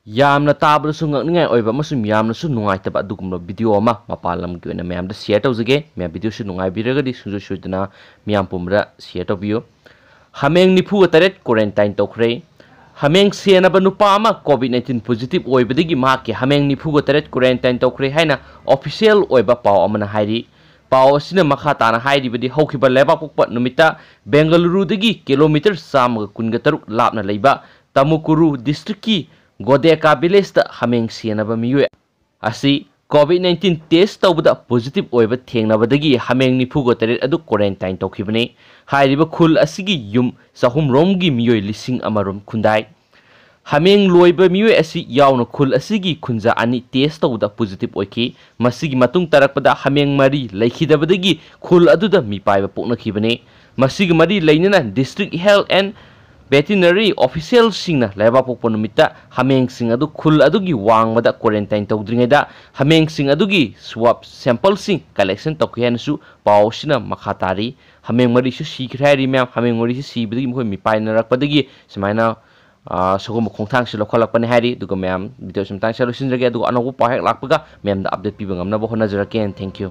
यामना ताबदसु ngakningai oiba masum yamnasu nungaitaba adugumba video ama mapalam gi oina mayamda share tawjage me video su nungai biragadi sunju sudana miyam pumra share tawbiyo Hameng nifu taret quarantine tawkhre Hameng senaba nupa ama covid-19 positive oibadagi mahaki Hameng nifu taret quarantine tawkhre haina official oiba paw amana hairi paw asina makha tana hairi badi haukiba leba pokpa numita Bengaluru dagi kilometer 113 lapna leiba Tamukuru district ki Godeka village da Hameng senaba miyo asi COVID-19 test tawbada positive oiba thengnabadagi Hameng nifu taret adu quarantine tawkhibane hairiba khul asigi yum sahum romgi miyo lising amarom khundai Hameng loiba miyo asi yauna khul asigi khunja ani test tawda positive oiki masigi matung tarakpada Hameng mari laikhidabadagi khul aduda mi paiba poknakhibane masigi mari lainana district health and veterinary official singna leba pokpo numita Hameng sing adu khul adugi wangbada quarantine tawdringeda Hameng sing adugi swab sample sing collection tawkhiansu pawsina makhatari Hameng mari su Sikhre Heiri mem Hameng mari su sibadagi mkhoi mi painarakpadagi semaina sogum khongthang si lokholakpani Heiri duga mem video samtang solution jage duga anagu pahek lakpaga mem da update piba ngamna bo honajaraken thank you